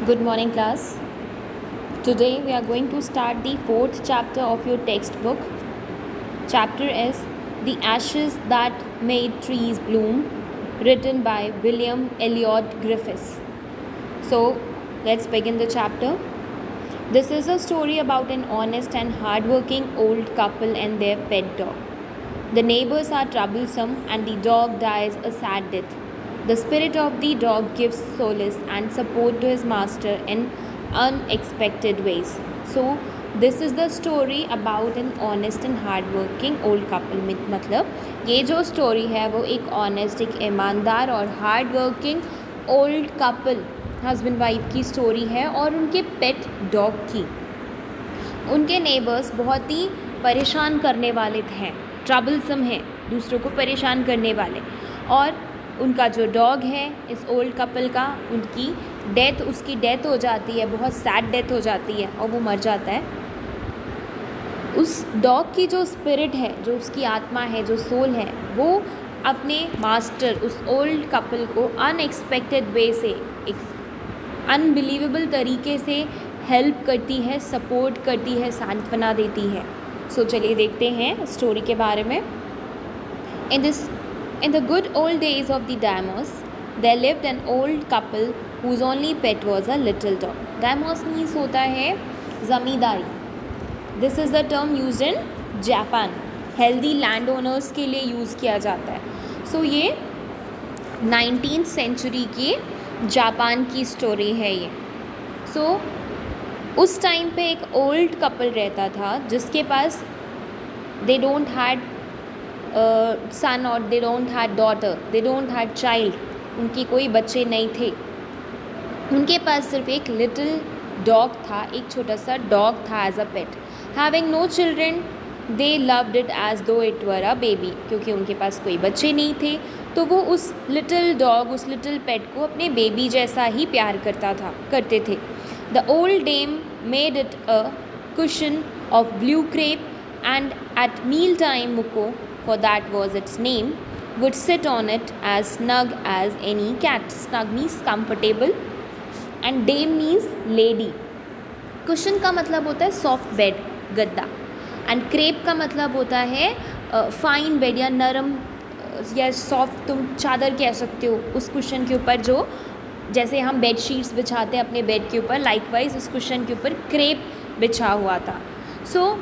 Good morning, class. Today we are going to start the fourth chapter of your textbook. Chapter is The Ashes That Made Trees Bloom, written by William Elliot Griffiths. So, let's begin the chapter. This is a story about an honest and hardworking old couple and their pet dog. The neighbors are troublesome and the dog dies a sad death. The spirit of the dog gives solace and support to his master in unexpected ways. So, this is the story about an honest and hardworking old couple. मतलब ये जो story है वो एक honest, एक ईमानदार और hard working old couple husband wife की स्टोरी है और उनके पेट डॉग की. उनके नेबर्स बहुत ही परेशान करने वाले हैं, ट्रबलसम हैं, दूसरों को परेशान करने वाले. और उनका जो डॉग है इस ओल्ड कपल का, उसकी डेथ हो जाती है, बहुत सैड डेथ हो जाती है और वो मर जाता है. उस डॉग की जो स्पिरिट है, जो उसकी आत्मा है, जो सोल है, वो अपने मास्टर उस ओल्ड कपल को अनएक्सपेक्टेड वे से, एक अनबिलीवेबल तरीके से हेल्प करती है, सपोर्ट करती है, सांत्वना देती है. सो चलिए देखते हैं स्टोरी के बारे में. In the good old days of the Damos, there lived an old couple whose only pet was a little dog. Damos means होता है ज़मींदारी. This is the term used in Japan. Healthy landowners के लिए use किया जाता है. So ये 19th century की Japan की स्टोरी है ये. So उस टाइम पे एक ओल्ड कपल रहता था जिसके पास they don't had son or they don't had daughter, they don't had child. उनकी कोई बच्चे नहीं थे. उनके पास सिर्फ एक लिटिल डॉग था, एक छोटा सा डॉग था as a pet. Having no children they loved it as though it were a baby. क्योंकि उनके पास कोई बच्चे नहीं थे तो वो उस लिटिल डॉग, उस लिटिल पेट को अपने बेबी जैसा ही प्यार करते थे. The old dame made it a cushion of blue crepe and at meal time Muko, for that was its name, would sit on it as snug as any cat. Snug means comfortable and dame means lady. Cushion का मतलब होता है soft bed, गद्दा. And crepe का मतलब होता है fine bed या नरम या सॉफ्ट, तुम चादर कह सकते हो उस कुशन के ऊपर जो जैसे हम बेड शीट्स बिछाते हैं अपने बेड के ऊपर, लाइकवाइज उस कुशन के ऊपर क्रेप बिछा हुआ था. सो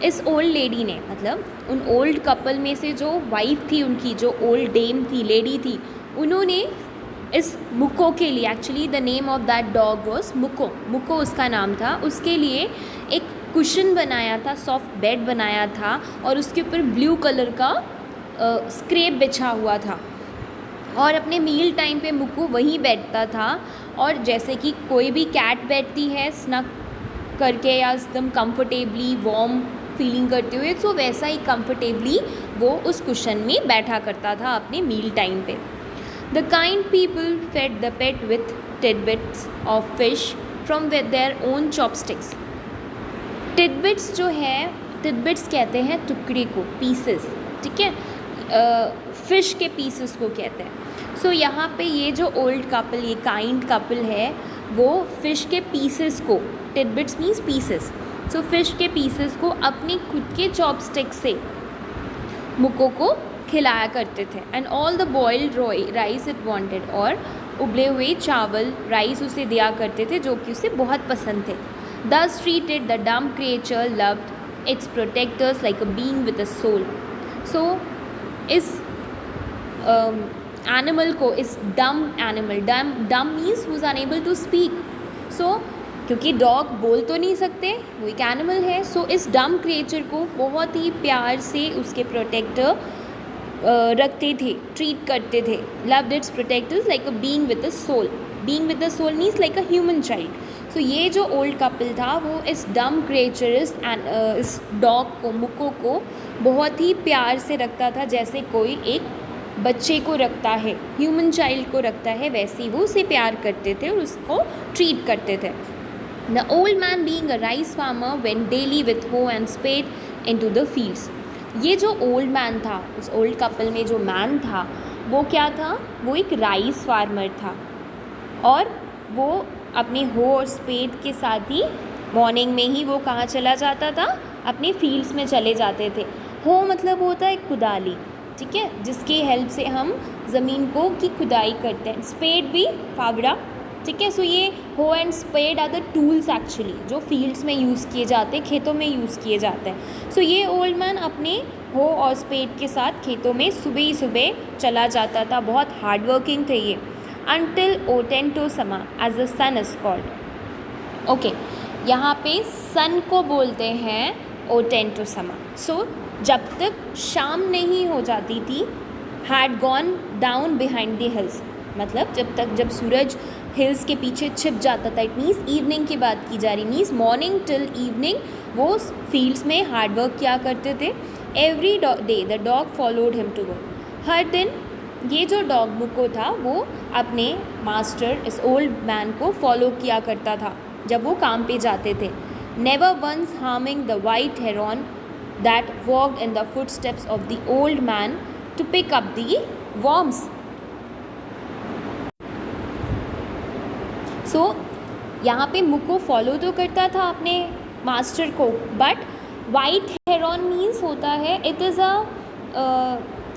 इस ओल्ड लेडी ने, मतलब उन ओल्ड कपल में से जो वाइफ थी उनकी, जो ओल्ड डेम थी, लेडी थी, उन्होंने इस मुको के लिए, actually the name of that dog was Muko, Muko उसका नाम था, उसके लिए एक कुशन बनाया था, सॉफ्ट बेड बनाया था और उसके ऊपर ब्लू कलर का स्क्रेप बिछा हुआ था. और अपने मील टाइम पे मुको वहीं बैठता था और जैसे कि कोई भी कैट बैठती है स्नग करके या एकदम कंफर्टेबली वार्म फीलिंग करते हुए, तो वैसा ही कंफर्टेबली वो उस कुशन में बैठा करता था अपने मील टाइम पे. The kind people fed the pet with tidbits of fish from their own chopsticks. Tidbits जो है, टिडबिट्स कहते हैं टुकड़े को, पीसेस, ठीक है, फ़िश के पीसेस को कहते हैं. सो यहाँ पे ये जो ओल्ड कपल, ये काइंड कपल है, वो फ़िश के पीसेस को, titbits means pieces, so fish के पीसेस को अपनी खुद के चॉपस्टिक से मुको को खिलाया करते थे. And all the boiled rice it wanted, और उबले हुए चावल, राइस उसे दिया करते थे जो कि उसे बहुत पसंद थे. They treated the dumb creature loved its protectors like a being with a soul. So इस एनिमल को, इस dumb animal, dumb means who is unable to speak. So क्योंकि डॉग बोल तो नहीं सकते, वो एक एनिमल है, सो इस डम क्रिएचर को बहुत ही प्यार से उसके प्रोटेक्टर रखते थे, ट्रीट करते थे. Loved its protectors like a being with a soul. Being with a soul means like a human child. So ये जो ओल्ड कपल था वो इस डम क्रिएचर, इस डॉग को, मुको को बहुत ही प्यार से रखता था, जैसे कोई एक बच्चे को रखता है, ह्यूमन चाइल्ड को रखता है, वैसे ही वो उसे प्यार करते थे और उसको ट्रीट करते थे. The old man being a rice farmer went daily with hoe and spade into the fields. ये जो ओल्ड मैन था, उस ओल्ड कपल में जो मैन था वो क्या था, वो एक राइस फार्मर था और वो अपने हो और स्पेड के साथ ही मॉर्निंग में ही वो कहाँ चला जाता था, अपने फील्ड्स में चले जाते थे। हो मतलब होता है कुदाली, ठीक है, जिसकी हेल्प से हम ज़मीन को की खुदाई करते हैं। स्पेड भी फावड़ा, ठीक है। सो ये hoe and spade are the tools actually जो फील्ड्स में यूज़ किए जाते हैं, खेतों में यूज़ किए जाते हैं। सो ये ओल्ड मैन अपने हो और स्पेड के साथ खेतों में सुबह ही सुबह चला जाता था। बहुत हार्ड वर्किंग थे ये। Until Otento Sama as the sun is called. Okay, यहाँ पे सन को बोलते हैं ओटेंटो समा। सो जब तक शाम नहीं हो जाती थी, had gone down behind the hills, मतलब जब सूरज हिल्स के पीछे छिप जाता था। इट मीन्स इवनिंग की बात की जा रही, मीन्स मॉर्निंग टिल इवनिंग वो फील्ड्स में हार्ड वर्क किया करते थे। Every day the dog followed him to work. हर दिन ये जो डॉग मुको था वो अपने मास्टर इस ओल्ड मैन को फॉलो किया करता था जब वो काम पे जाते थे। Never once harming the white heron that walked in the footsteps of the old man to pick up the worms। So यहाँ पे मुको फॉलो तो करता था अपने मास्टर को, बट वाइट हेरॉन मीन्स होता है, it is a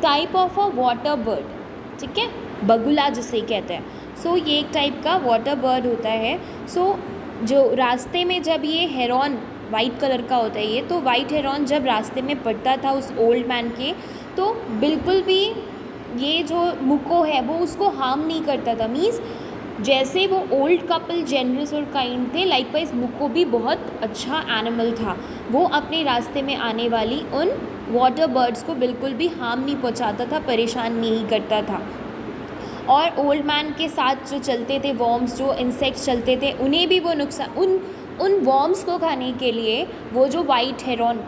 type of a water bird, ठीक है, बगुला जिसे कहते हैं। सो ये एक टाइप का वाटर बर्ड होता है। सो जो रास्ते में जब ये हेरॉन वाइट कलर का होता है ये, तो वाइट हेरॉन जब रास्ते में पड़ता था उस ओल्ड मैन के, तो बिल्कुल भी ये जो मुको है वो उसको हार्म नहीं करता था। मीन्स जैसे वो ओल्ड कपल जेनरस और काइंड थे, लाइकवाइज मुको भी बहुत अच्छा एनिमल था। वो अपने रास्ते में आने वाली उन वाटर बर्ड्स को बिल्कुल भी हार्म नहीं पहुंचाता था, परेशान नहीं करता था। और ओल्ड मैन के साथ जो चलते थे वॉर्म्स, जो इंसेक्ट्स चलते थे, उन्हें भी वो नुकसान, उन वॉर्म्स को खाने के लिए वो जो वाइट हेरॉन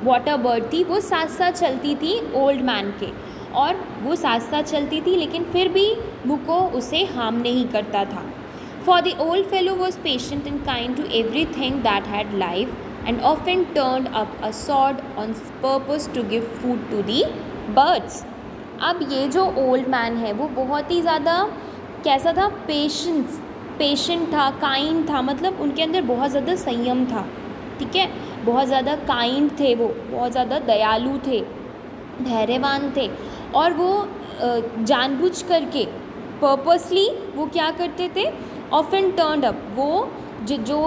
वाटर बर्ड थी वो साथ साथ चलती थी ओल्ड मैन के, और वो साथ साथ चलती थी, लेकिन फिर भी मुको उसे हार्म नहीं करता था। For the old fellow was patient and kind to everything that had life and often turned up a sod on purpose to give food to the birds. अब ये जो ओल्ड मैन है वो बहुत ही ज़्यादा कैसा था, पेशेंट था, काइंड था, मतलब उनके अंदर बहुत ज़्यादा संयम था, ठीक है, बहुत ज़्यादा काइंड थे, वो बहुत ज़्यादा दयालु थे, धैर्यवान थे। और वो जानबूझ करके पर्पसली वो क्या करते थे, ऑफन टर्न्ड अप, वो जो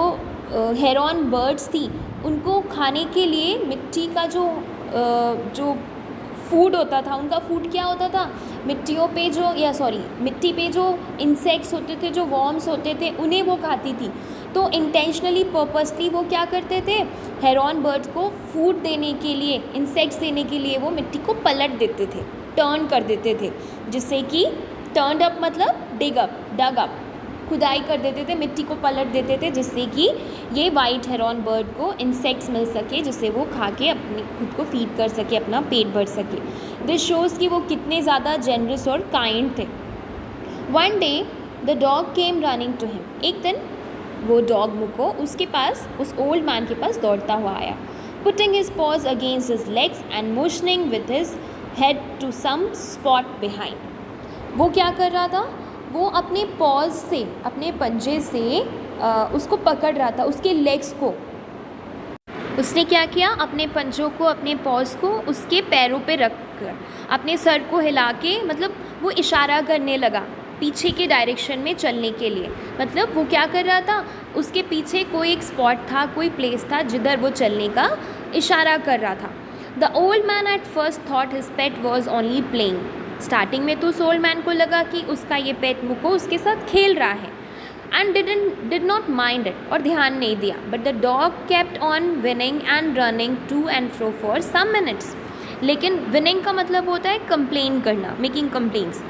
हेरॉन बर्ड्स थी उनको खाने के लिए मिट्टी का जो फूड होता था, उनका फूड क्या होता था, मिट्टी पे जो इंसेक्ट्स होते थे, जो वॉर्म्स होते थे, उन्हें वो खाती थी। तो इंटेंशनली पर्पसली वो क्या करते थे, हेरॉन बर्ड्स को फूड देने के लिए, इंसेक्ट्स देने के लिए वो मिट्टी को पलट देते थे, टर्न कर देते थे, जिससे कि टर्न अप मतलब डग अप, खुदाई कर देते थे, मिट्टी को पलट देते थे, जिससे कि ये वाइट हेरॉन बर्ड को इंसेक्ट्स मिल सके, जिससे वो खा के अपने खुद को फीड कर सके, अपना पेट भर सके। दिस शोज़ कि वो कितने ज़्यादा जेनरस और काइंड थे। One day the dog came running to him. एक दिन वो डॉग मुको उसके पास, उस ओल्ड मैन के पास दौड़ता हुआ आया। Putting his paws against his legs and motioning with his head to some spot behind. वो क्या कर रहा था, वो अपने पॉज से, अपने पंजे से उसको पकड़ रहा था, उसके लेग्स को। उसने क्या किया, अपने पंजों को, अपने पॉज को उसके पैरों पे रख कर अपने सर को हिला के, मतलब वो इशारा करने लगा पीछे के डायरेक्शन में चलने के लिए। मतलब वो क्या कर रहा था, उसके पीछे कोई एक स्पॉट था, कोई प्लेस था जिधर वो चलने का इशारा कर रहा था। The old man at first thought his pet was only playing. Starting में तो उस ओल्ड मैन को लगा कि उसका ये पेट मुको उसके साथ खेल रहा है, and did not mind it, और ध्यान नहीं दिया। But the dog kept on whining and running to and fro for some minutes. लेकिन विनिंग का मतलब होता है कंप्लेन करना, मेकिंग कंप्लेंट्स।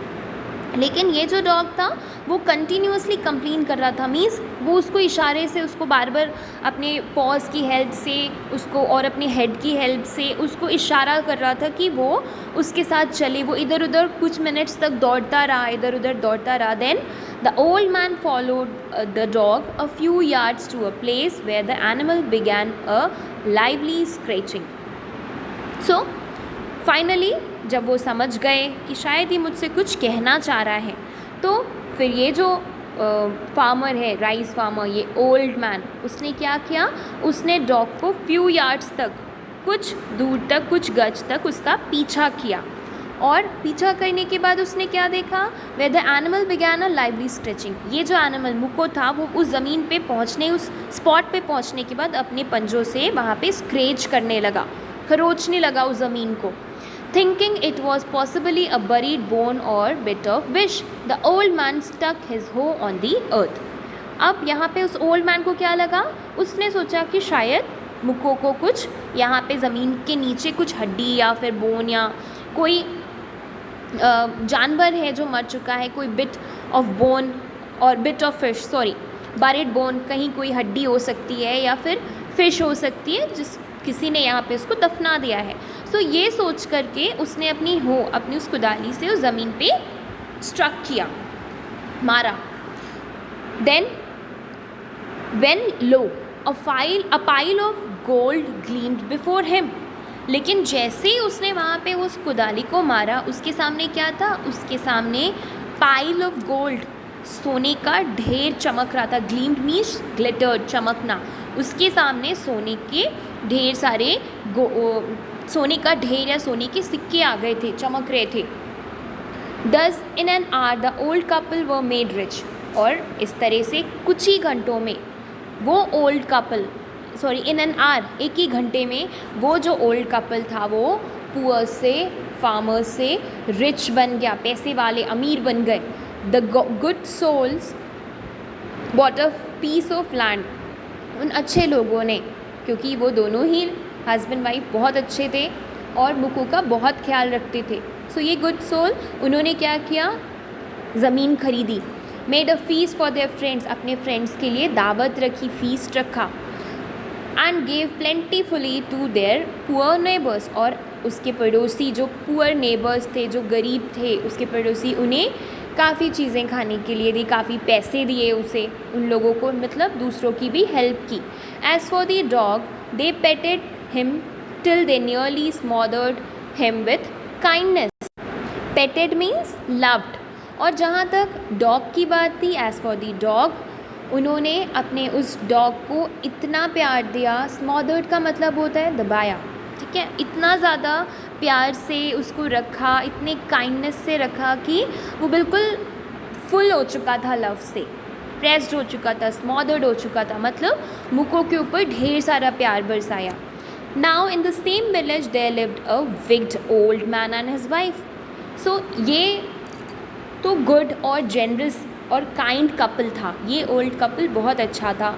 लेकिन ये जो डॉग था वो कंटिन्यूसली कंप्लेन कर रहा था, मीन्स वो उसको इशारे से, उसको बार बार अपने पॉज की हेल्प से उसको और अपने हेड की हेल्प से उसको इशारा कर रहा था कि वो उसके साथ चले। वो इधर उधर कुछ मिनट्स तक दौड़ता रहा, इधर उधर दौड़ता रहा। Then the old man followed the dog a few yards to a place where the animal began a lively scratching. So finally जब वो समझ गए कि शायद ही मुझसे कुछ कहना चाह रहा है, तो फिर ये जो फार्मर है, राइस फार्मर, ये ओल्ड मैन, उसने क्या किया, उसने डॉग को फ्यू यार्ड्स तक, कुछ दूर तक, कुछ गज तक उसका पीछा किया, और पीछा करने के बाद उसने क्या देखा, where the animal began a lively stretching, ये जो एनिमल मुको था वो उस ज़मीन पे पहुंचने, उस स्पॉट पे पहुंचने के बाद अपने पंजों से वहाँ पे स्क्रैच करने लगा, खरोचने लगा उस ज़मीन को। Thinking it was possibly a buried bone or bit of fish, the old man stuck his hoe on the earth. अब यहाँ पे उस ओल्ड मैन को क्या लगा, उसने सोचा कि शायद मुक्को को कुछ यहाँ पे ज़मीन के नीचे कुछ हड्डी या फिर बोन या कोई जानवर है जो मर चुका है, कोई बिट ऑफ बोन और bit of fish, sorry buried bone, कहीं कोई हड्डी हो सकती है या फिर फिश हो सकती है जिस किसी ने यहाँ पे उसको दफना दिया है। सो ये सोच करके उसने अपनी उस कुदाली से उस ज़मीन पे स्ट्रक किया, मारा। Then when lo a pile of gold gleamed before him, लेकिन जैसे ही उसने वहाँ पे उस कुदाली को मारा, उसके सामने क्या था, उसके सामने पाइल ऑफ गोल्ड, सोने का ढेर चमक रहा था। ग्लीम्ड मीन्स ग्लिटर्ड, चमकना। उसके सामने सोने के ढेर सारे सोने का ढेर या सोने के सिक्के आ गए थे, चमक रहे थे। दस in an hour the old couple were made rich, और इस तरह से कुछ ही घंटों में वो old couple, sorry in an hour, एक ही घंटे में वो जो ओल्ड कपल था वो पुअर से, फार्मर से रिच बन गया, पैसे वाले, अमीर बन गए। The good souls bought a piece of land, उन अच्छे लोगों ने, क्योंकि वो दोनों ही हस्बैंड वाइफ बहुत अच्छे थे और मुक्को का बहुत ख्याल रखते थे। सो ये गुड सोल, उन्होंने क्या किया, ज़मीन खरीदी। Made a feast for their friends, अपने फ्रेंड्स के लिए दावत रखी, फीस्ट रखा। And gave plentifully to their poor neighbours, और उसके पड़ोसी जो पुअर नेबर्स थे, जो गरीब थे, उसके पड़ोसी, उन्हें काफ़ी चीज़ें खाने के लिए दी, काफ़ी पैसे दिए उसे, उन लोगों को, मतलब दूसरों की भी हेल्प की। As for the dog they petted him till they nearly smothered him with kindness. Petted means loved. और जहाँ तक डॉग की बात थी, एज़ फॉर द डॉग, उन्होंने अपने उस डॉग को इतना प्यार दिया। स्मॉदर्ड का मतलब होता है दबाया, ठीक है, इतना ज़्यादा प्यार से उसको रखा, इतने काइंडनेस से रखा कि वो बिल्कुल फुल हो चुका था लव से, प्रेस्ड हो चुका था, स्मॉदर्ड हो चुका था, मतलब मुक्को के ऊपर ढेर सारा प्यार बरसाया। Now in the same village there lived a wicked old man and his wife. So ये तो गुड और जेनरस और काइंड कपल था। ये ओल्ड कपल बहुत अच्छा था,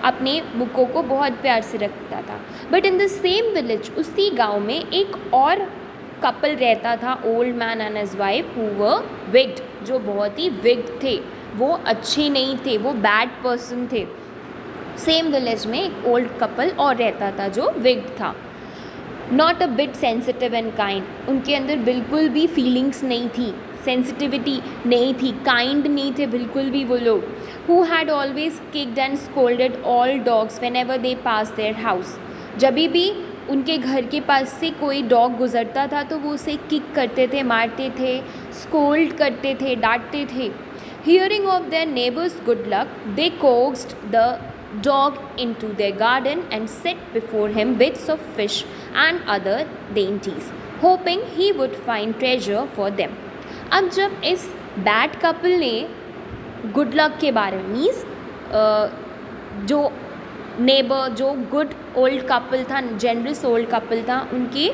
अपने मुक्को को बहुत प्यार से रखता था। But in the same village, उसी गांव में एक और कपल रहता था, old man and his wife, who were विग्ड, जो बहुत ही विग्ड थे, वो अच्छे नहीं थे, वो बैड पर्सन थे। सेम विलेज में एक ओल्ड कपल और रहता था जो विग्ड था। Not a bit sensitive and kind, उनके अंदर बिल्कुल भी फीलिंग्स नहीं थी, सेंसिटिविटी नहीं थी, काइंड नहीं थे बिल्कुल भी वो लोग। Who had always kicked and scolded all dogs when ever they pass their house, जब भी उनके घर के पास से कोई डॉग गुजरता था तो वो उसे किक करते थे, मारते थे, स्कोल्ड करते थे, डांटते थे। Hearing of their neighbours good luck they coaxed the dog into their garden and set before him bits of fish and other dainties, hoping he would find treasure for them. अब जब इस bad couple ने good luck के बारे में, means जो neighbour, जो good old couple था, जेनरस ओल्ड कपल था, उनके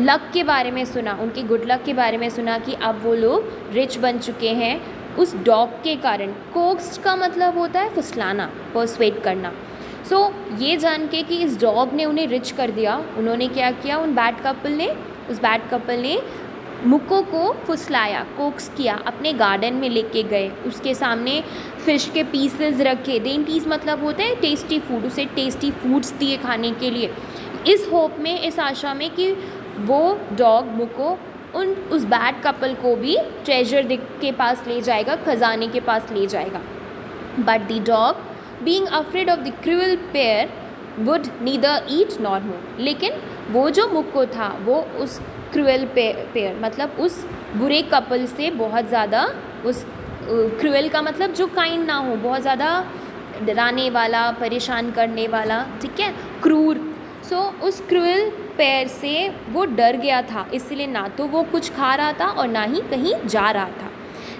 लक के बारे में सुना, उनके गुड लक के बारे में सुना कि अब वो लोग रिच बन चुके हैं उस डॉग के कारण। कोक्स का मतलब होता है फुसलाना, पर्सुएड करना। सो ये जान के कि इस डॉग ने उन्हें रिच कर दिया, उन्होंने क्या किया, उस बैड कपल ने मुक्को को फुसलाया, कोक्स किया, अपने गार्डन में लेके गए, उसके सामने फ़िश के पीसेस रखे, डेंटीज मतलब होता है टेस्टी फूड, उसे टेस्टी फूड्स दिए खाने के लिए, इस होप में, इस आशा में कि वो डॉग मुक्को उस बैड कपल को भी ट्रेजर के पास ले जाएगा, खजाने के पास ले जाएगा। But the dog being afraid of the cruel pair would neither eat nor move, लेकिन वो जो मुक्को था वो उस क्रूअल पेयर मतलब उस बुरे कपल से बहुत ज़्यादा, उस क्रूएल का मतलब जो काइंड ना हो, बहुत ज़्यादा डराने वाला, परेशान करने वाला, ठीक है, क्रूर। सो उस क्रूएल पेड़ से वो डर गया था, इसलिए ना तो वो कुछ खा रहा था और ना ही कहीं जा रहा था।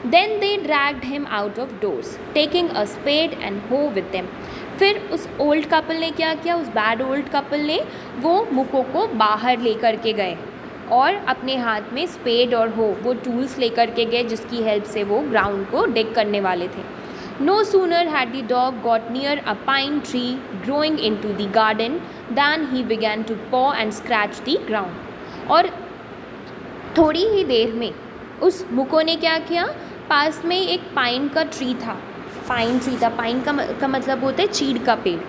Then they dragged him out of doors taking a spade and hoe with them. फिर उस ओल्ड कपल ने क्या किया, उस बैड ओल्ड कपल ने वो मुको को बाहर लेकर के गए और अपने हाथ में स्पेड और हो, वो टूल्स लेकर के गए जिसकी हेल्प से वो ग्राउंड को डिग करने वाले थे। No sooner had the dog got near a pine tree growing into the garden than he began to paw and scratch the ground. और थोड़ी ही देर में उस मुको ने क्या किया, पास में एक पाइन का ट्री था, पाइन ट्री था, पाइन का मतलब होता है चीड़ का पेड़।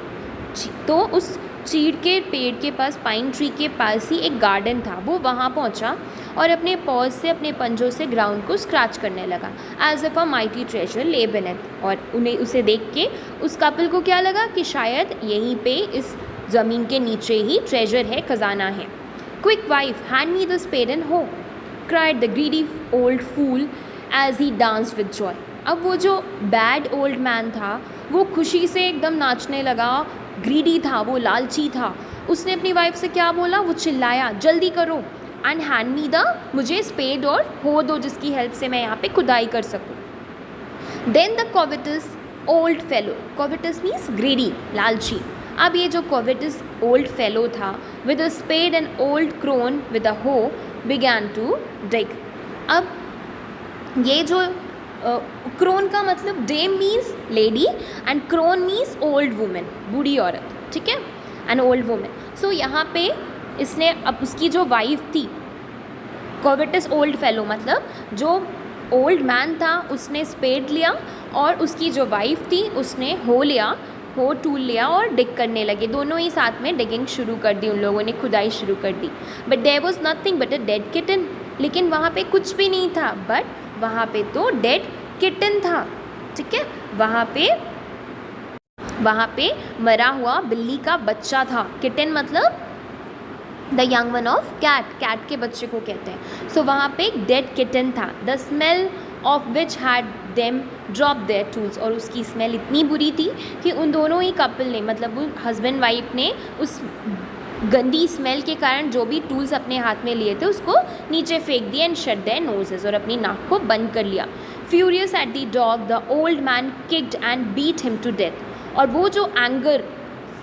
तो उस चीड़ के पेड़ के पास, पाइन ट्री के पास ही एक गार्डन था। वो वहाँ पहुँचा और अपने पॉज से, अपने पंजों से ग्राउंड को स्क्रैच करने लगा, as if a mighty treasure lay beneath. और उन्हें उसे देख के उस कपल को क्या लगा कि शायद यहीं पे इस ज़मीन के नीचे ही ट्रेजर है, खजाना है। Quick wife, hand me the spade and ho, cried the greedy old fool as he danced with joy. अब वो जो बैड ओल्ड मैन था वो खुशी से एकदम नाचने लगा, ग्रीडी था, वो लालची था। उसने अपनी वाइफ से क्या बोला, वो चिल्लाया, जल्दी करो एंड हैंड मी द, मुझे स्पेड और हो दो जिसकी हेल्प से मैं यहाँ पे खुदाई कर सकूँ। Then the covetous old fellow, covetous means greedy, लालची। अब ये जो कोविटस ओल्ड फेलो था with a spade and old crone with a hoe began to dig. अब ये जो क्रोन का मतलब dame means lady and crone means old women, बूढ़ी औरत, ठीक है, एन ओल्ड वुमेन। सो यहाँ पे इसने, अब उसकी जो वाइफ थी, कोविटस ओल्ड फेलो मतलब जो ओल्ड मैन था उसने स्पेड लिया और उसकी जो वाइफ थी उसने हो लिया, हो टूल लिया और डिग करने लगे। दोनों ही साथ में डिगिंग शुरू कर दी, उन लोगों ने खुदाई शुरू कर दी। But there was nothing but a dead kitten, लेकिन वहाँ पे कुछ भी नहीं था, बट वहाँ पे तो डेड किटन था, ठीक है, वहाँ पे मरा हुआ बिल्ली का बच्चा था। किटन मतलब the young one of cat, cat के बच्चे को कहते हैं। सो वहाँ पे एक डेड किटन था। The smell of which had them drop their tools, और उसकी स्मेल इतनी बुरी थी कि उन दोनों ही कपल ने, मतलब वो हस्बैंड वाइफ ने उस गंदी स्मेल के कारण जो भी टूल्स अपने हाथ में लिए थे उसको नीचे फेंक दिए एंड शट देयर नोजेस, और अपनी नाक को बंद कर लिया। Furious at the dog the old man kicked and beat him to death. और वो जो एंगर,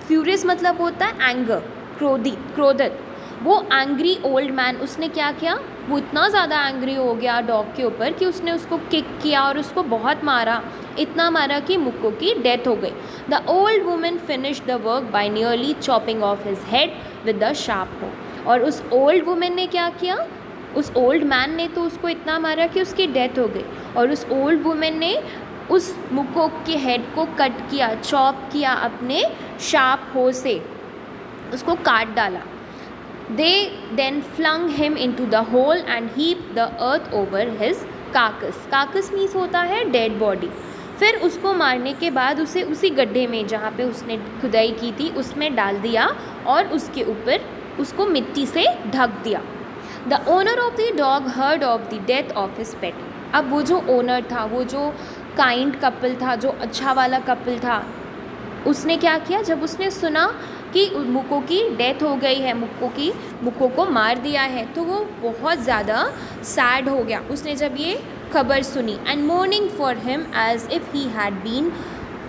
फ्यूरियस मतलब होता है एंगर, क्रोधित, वो एंग्री ओल्ड मैन, उसने क्या किया, वो इतना ज़्यादा एंग्री हो गया डॉग के ऊपर कि उसने उसको किक किया और उसको बहुत मारा, इतना मारा कि मुक्को की डेथ हो गई। The old women finish the work by nearly chopping of his head with the sharp हो। और उस ओल्ड वुमेन ने क्या किया, उस ओल्ड मैन ने तो उसको इतना मारा कि उसकी डेथ हो गई, और उस ओल्ड वुमेन ने उस मुक्को के हेड को कट किया, चॉप किया, अपने शार्प हो से उसको काट डाला। They then flung him into the hole and heaped the earth over his carcass. Carcass means होता है dead body. फिर उसको मारने के बाद उसे उसी गड्ढे में जहाँ पे उसने खुदाई की थी उसमें डाल दिया और उसके ऊपर उसको मिट्टी से ढक दिया। The owner of the dog heard of the death of his pet. अब वो जो ओनर था, वो जो काइंड कपल था, जो अच्छा वाला कपल था, उसने क्या किया, जब उसने सुना कि मुक्को की डेथ हो गई है, मुक्को को मार दिया है, तो वो बहुत ज़्यादा सैड हो गया उसने जब ये खबर सुनी। And mourning for him as if he had been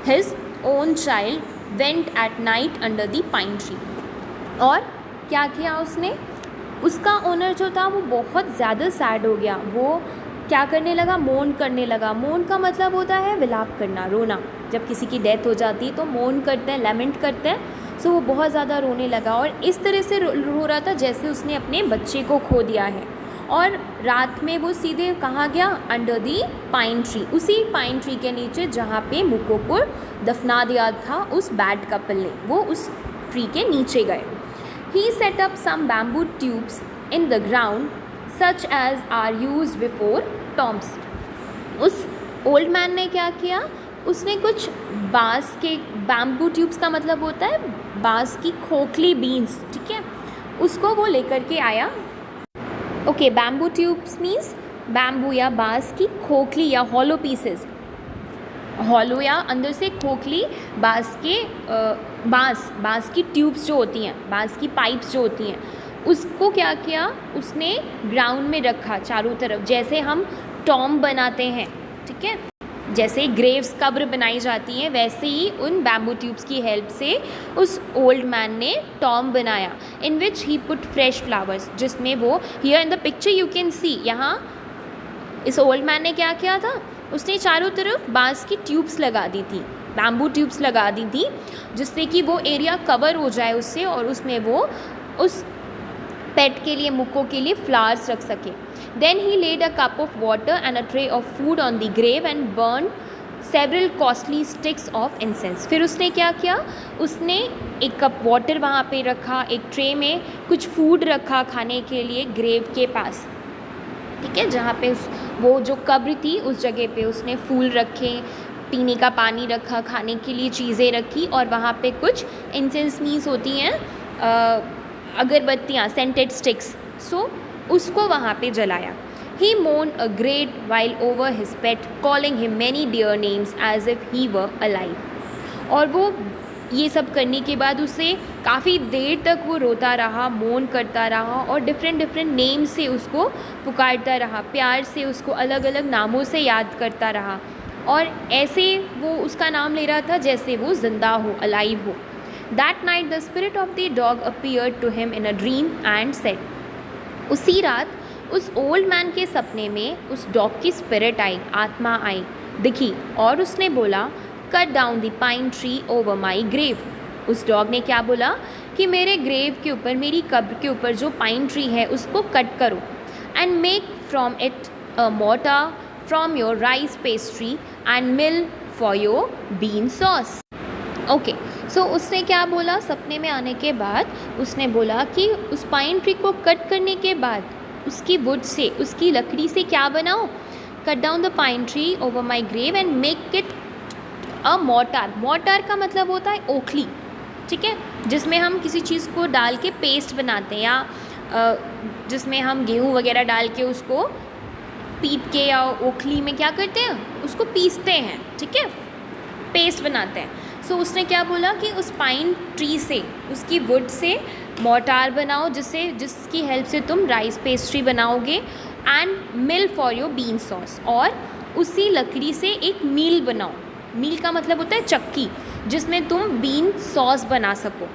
his own child went at night under the pine tree. और क्या किया उसने, उसका ओनर जो था वो बहुत ज़्यादा सैड हो गया, वो क्या करने लगा, मोन करने लगा। मोन का मतलब होता है विलाप करना, रोना। जब किसी की डेथ हो जाती है तो मोन करते हैं, लेमेंट करते हैं। सो वो बहुत ज़्यादा रोने लगा और इस तरह से रो रहा था जैसे उसने अपने बच्चे को खो दिया है। और रात में वो सीधे कहाँ गया, अंडर दी पाइन ट्री, उसी पाइन ट्री के नीचे जहाँ पे मुक्को को दफना दिया था उस बैड कपल ने, वो उस ट्री के नीचे गए। He set up some bamboo tubes in the ground such as are used before tombs. उस ओल्ड मैन ने क्या किया, उसने कुछ बाँस के, बैम्बू ट्यूब्स का मतलब होता है बाँस की खोखली बीन्स, ठीक है, उसको वो लेकर के आया। Okay, bamboo tubes means bamboo या बाँस की खोखली या हॉलो पीसेस, हॉलो या अंदर से खोखली बांस की ट्यूब्स जो होती हैं, बांस की पाइप्स जो होती हैं, उसको क्या किया उसने ग्राउंड में रखा चारों तरफ, जैसे हम टॉम्ब बनाते हैं, ठीक है, जैसे ग्रेव्स कब्र बनाई जाती हैं, वैसे ही उन बैम्बू ट्यूब्स की हेल्प से उस ओल्ड मैन ने टॉम्ब बनाया, इन विच ही पुट फ्रेश फ्लावर्स, जिसमें वो here in the picture you can see, यहाँ इस ओल्ड मैन ने क्या किया था, उसने चारों तरफ बांस की ट्यूब्स लगा दी थी, बैम्बू ट्यूब्स लगा दी थी, जिससे कि वो एरिया कवर हो जाए उससे, और उसमें वो उस पेट के लिए, मुक्को के लिए फ्लावर्स रख सके. Then he laid a cup of water and a tray of food on the grave and burn several costly sticks of incense. फिर उसने क्या किया, उसने एक कप वाटर वहाँ पे रखा, एक ट्रे में कुछ फूड रखा खाने के लिए ग्रेव के पास, ठीक है, जहाँ पे वो जो कब्र थी उस जगह पे उसने फूल रखे, पीने का पानी रखा, खाने के लिए चीज़ें रखी, और वहाँ पे कुछ इंसेंस मीन्स होती हैं अगरबत्तियाँ, सेंटेड स्टिक्स, सो उसको वहाँ पे जलाया. He mourned a great while over his pet, calling him many dear names as if he were alive. और वो ये सब करने के बाद उसे काफ़ी देर तक वो रोता रहा, मोन करता रहा, और डिफरेंट नेम से उसको पुकारता रहा, प्यार से उसको अलग अलग नामों से याद करता रहा, और ऐसे वो उसका नाम ले रहा था जैसे वो ज़िंदा हो, अलाइव हो. That night the spirit of the dog appeared to him in a dream and said, उसी रात उस ओल्ड मैन के सपने में उस डॉग की स्पिरिट आई, आत्मा आई, दिखी, और उसने बोला, cut down the pine tree over my grave. उस डॉग ने क्या बोला कि मेरे ग्रेव के ऊपर, मेरी कब्र के ऊपर जो पाइन ट्री है उसको कट करो, and make from it a mortar for your rice pastry and mill for your bean sauce. Okay, so उसने क्या बोला, सपने में आने के बाद उसने बोला कि उस पाइन ट्री को कट करने के बाद उसकी वुड से, उसकी लकड़ी से क्या बनाओ, cut down the pine tree over my grave and make it a mortar. Mortar का मतलब होता है ओखली, ठीक है, जिसमें हम किसी चीज़ को डाल के पेस्ट बनाते हैं, या जिसमें हम गेहूँ वगैरह डाल के उसको पीट के, या ओखली में क्या करते हैं उसको पीसते हैं, ठीक है, पेस्ट बनाते हैं. सो उसने क्या बोला कि उस पाइन ट्री से, उसकी वुड से मोर्टार बनाओ, जिसकी हेल्प से तुम राइस पेस्ट्री बनाओगे, and mill for your bean sauce, और उसी लकड़ी से एक मील बनाओ. मील का मतलब होता है चक्की, जिसमें तुम बीन सॉस बना सको.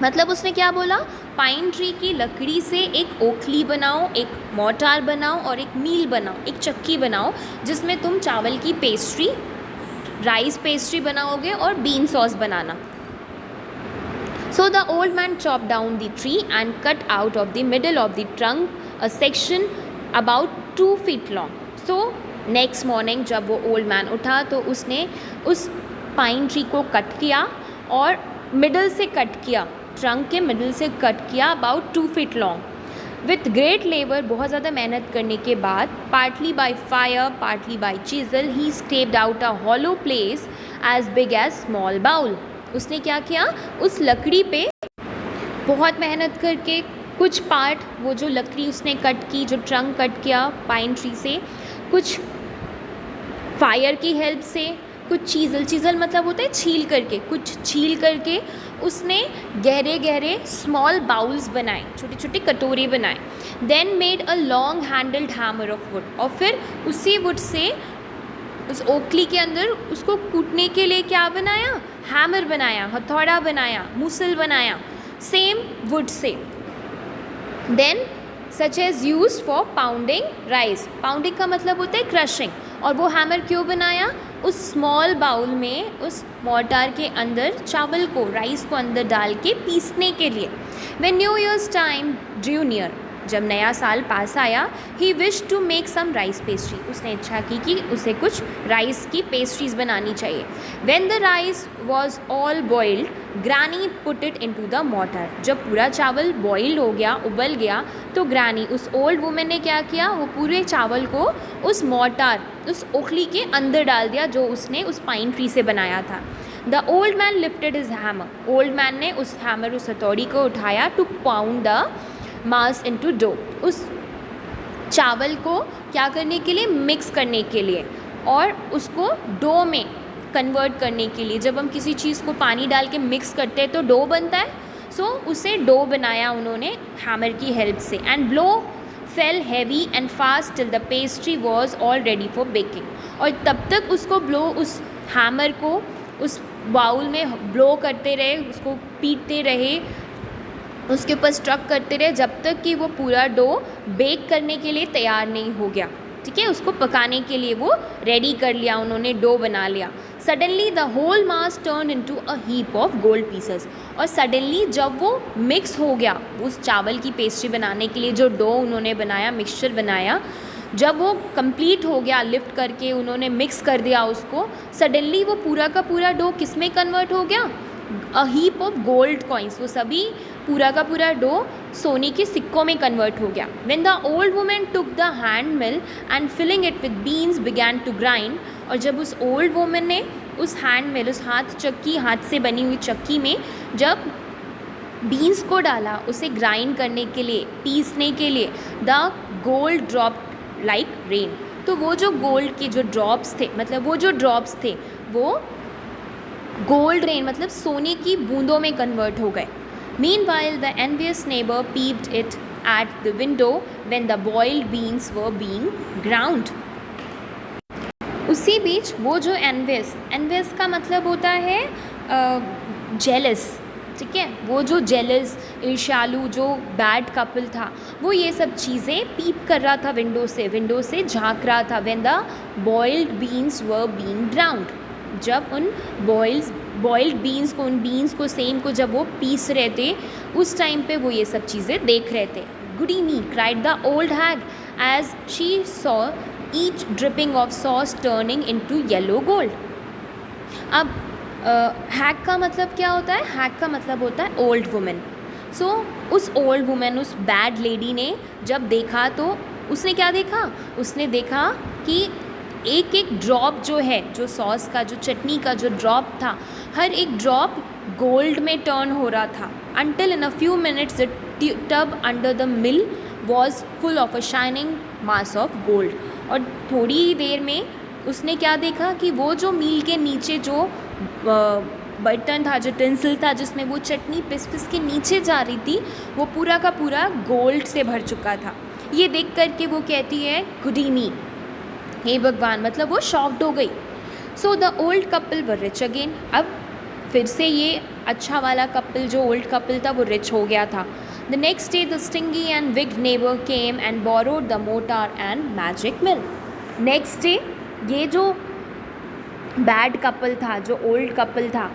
मतलब उसने क्या बोला, पाइन ट्री की लकड़ी से एक ओखली बनाओ, एक मोर्टार बनाओ, और एक मील बनाओ, एक चक्की बनाओ, जिसमें तुम चावल की पेस्ट्री, राइस पेस्ट्री बनाओगे, और bean sauce banana. So the old man chopped down the tree and cut out of the middle of the trunk a section about 2 feet long. So next morning जब वो old man उठा तो उसने उस pine tree को cut किया, और middle से कट किया, ट्रंक के मिडल से कट किया, about 2 feet long. With great labour, बहुत ज़्यादा मेहनत करने के बाद, partly by fire partly by chisel, he stepped out a hollow place as big as small bowl. उसने क्या किया, उस लकड़ी पे बहुत मेहनत करके कुछ पार्ट, वो जो लकड़ी उसने कट की, जो ट्रंक कट किया पाइन ट्री से, कुछ फायर की हेल्प से, कुछ चीज़ल मतलब होता है छील करके, कुछ छील करके उसने गहरे गहरे स्मॉल बाउल्स बनाए, छोटे छोटे कटोरे बनाए. Then made a long handled hammer of wood, और फिर उसी वुड से, उस ओखली के अंदर उसको कूटने के लिए क्या बनाया, हैमर बनाया, हथौड़ा बनाया, मूसल बनाया, सेम वुड से. Then such as used for pounding rice. Pounding का मतलब होता है क्रशिंग. और वो हैमर क्यों बनाया, उस स्मॉल बाउल में, उस मोर्टार के अंदर चावल को, राइस को अंदर डाल के पीसने के लिए. When new year's time drew near, जब नया साल पास आया, he wish to make some rice pastry, उसने इच्छा की कि उसे कुछ राइस की पेस्ट्रीज बनानी चाहिए. When the rice was all boiled, granny put it into the mortar. जब पूरा चावल बॉइल्ड हो गया, उबल गया, तो ग्रैनी, उस ओल्ड वुमेन ने क्या किया, वो पूरे चावल को उस मोर्टार, उस ओखली के अंदर डाल दिया जो उसने उस पाइन ट्री से बनाया था. The old man lifted his hammer, old man ने उस हैमर, उस हथौड़ी को उठाया, to pound the mass into dough, उस चावल को क्या करने के लिए, मिक्स करने के लिए, और उसको डो में कन्वर्ट करने के लिए। जब हम किसी चीज़ को पानी डाल के मिक्स करते हैं तो डो बनता है, सो उसे डो बनाया उन्होंने हैमर की हेल्प से। And blow fail heavy and fast till the pastry was all ready for baking. और तब तक उसको ब्लो, उस हैमर को उस बाउल में ब्लो करते रहे, उसको पीटते रहे, उसके ऊपर स्ट्रक करते रहे जब तक कि वो पूरा डो बेक करने के लिए तैयार नहीं हो गया। ठीक है, उसको पकाने के लिए वो रेडी कर लिया उन्होंने, डो बना लिया। Suddenly the whole mass turn into a heap of gold pieces. और सडनली जब वो मिक्स हो गया उस चावल की पेस्ट्री बनाने के लिए, जो डो उन्होंने बनाया, मिक्सचर बनाया, जब वो कंप्लीट हो गया, लिफ्ट करके उन्होंने मिक्स कर दिया उसको, सडनली वो पूरा का पूरा डो किस में कन्वर्ट हो गया? अ हीप ऑफ गोल्ड कॉइन्स। वो सभी पूरा का पूरा डो सोने के सिक्कों में कन्वर्ट हो गया। When the old women took the hand mill and filling it with beans began to grind. और जब उस ओल्ड वुमेन ने उस हैंड मिल, उस हाथ से बनी हुई चक्की में जब बीन्स को डाला उसे ग्राइंड करने के लिए, पीसने के लिए, the gold drop like rain. तो वो जो गोल्ड के जो ड्रॉप्स थे, मतलब वो जो ड्रॉप्स थे वो गोल्ड रेन मतलब सोने की बूंदों में कन्वर्ट हो गए। Meanwhile, the envious neighbor peeped it at the window when the boiled beans were being ground. उसी बीच वो जो एनवियस का मतलब होता है जेलस, ठीक है, वो जो जेलस, ईर्ष्यालु, जो बैड कपल था, वो ये सब चीज़ें पीप कर रहा था विंडो से झांक रहा था। When the boiled beans were being ground, जब उन बॉइल्ड बीन्स को, उन बीन्स को, सेम को जब वो पीस रहे थे, उस टाइम पे वो ये सब चीज़ें देख रहे थे। Goody me cried the old hag as she saw each dripping of sauce turning into yellow gold. अब हैग का मतलब क्या होता है? हैग का मतलब होता है ओल्ड वुमेन। सो उस ओल्ड वुमेन, उस बैड लेडी ने जब देखा तो उसने क्या देखा? उसने देखा कि एक एक ड्रॉप जो है, जो सॉस का, जो चटनी का जो ड्रॉप था, हर एक ड्रॉप गोल्ड में टर्न हो रहा था। Until in a few minutes the tub under the mill was full of a shining mass of gold। और थोड़ी ही देर में उसने क्या देखा कि वो जो मील के नीचे जो बर्तन था, जो टेंसिल था जिसमें वो चटनी पिस के नीचे जा रही थी, वो पूरा का पूरा गोल्ड से भर चुका था। ये देख करके वो कहती है गुडी मी, हे भगवान, मतलब वो शॉक्ड हो गई। So the old couple were rich again. अब फिर से ये अच्छा वाला कपल, जो ओल्ड कपल था, वो रिच हो गया था। The next day the stingy and विग्ड neighbour came and borrowed the motor and magic mill. Next day ये जो बैड कपल था, जो ओल्ड कपल था,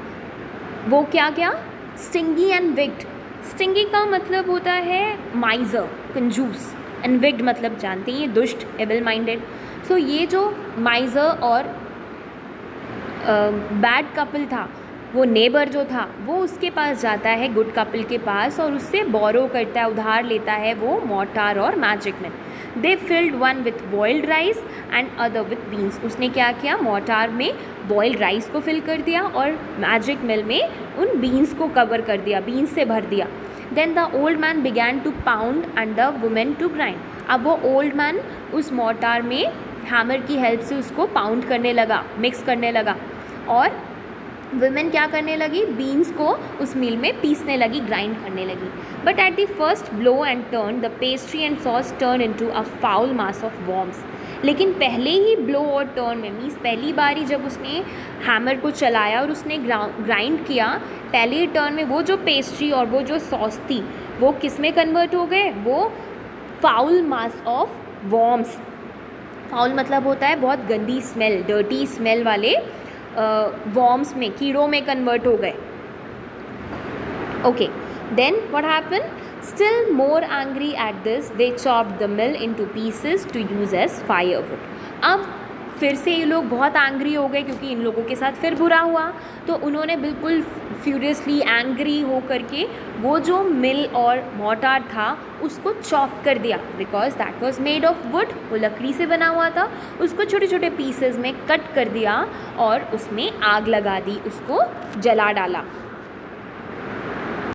वो क्या क्या? Stingy and विग्ड। स्टिंगी का मतलब होता है माइजर, कंजूस, एंड विग्ड मतलब जानते हैं, दुष्ट, एविल माइंडेड। सो ये जो माइजर और बैड कपल था, वो नेबर जो था, वो उसके पास जाता है, गुड कपल के पास, और उससे बोरो करता है, उधार लेता है वो मोटार और magic mill. They field one with boiled rice and other with beans. उसने क्या किया? मोटार में बॉइल्ड राइस को फिल कर दिया और मैजिक मिल में उन बीन्स को कवर कर दिया, बीन्स से भर दिया। Then the old man began to pound and the women to grind. अब वो ओल्ड मैन उस मोटार में हैमर की हेल्प से उसको पाउंड करने लगा, मिक्स करने लगा, और वुमेन क्या करने लगी? बीन्स को उस मिल में पीसने लगी, ग्राइंड करने लगी। But at the first blow and turn the pastry and sauce turn into a foul mass of worms. लेकिन पहले ही ब्लो और टर्न में, मीन्स पहली बारी जब उसने हैमर को चलाया और उसने ग्राइंड किया, पहले ही टर्न में वो जो पेस्ट्री और वो जो सॉस थी, वो किस में कन्वर्ट हो गए? वो foul mass of worms. Foul मतलब होता है बहुत गंदी स्मेल, डर्टी स्मेल वाले वॉर्म्स में, कीड़ों में कन्वर्ट हो गए। Okay, then what happen? Still more angry at this they chopped the mill into pieces to use as firewood. अब फिर से ये लोग बहुत एंग्री हो गए क्योंकि इन लोगों के साथ फिर बुरा हुआ, तो उन्होंने बिल्कुल फ्यूरियसली एंग्री हो करके वो जो मिल और मोटार था उसको चॉप कर दिया, because that was made of would, वो लकड़ी से बना हुआ था। उसको छोटे छोटे पीसेस में कट कर दिया और उसमें आग लगा दी, उसको जला डाला।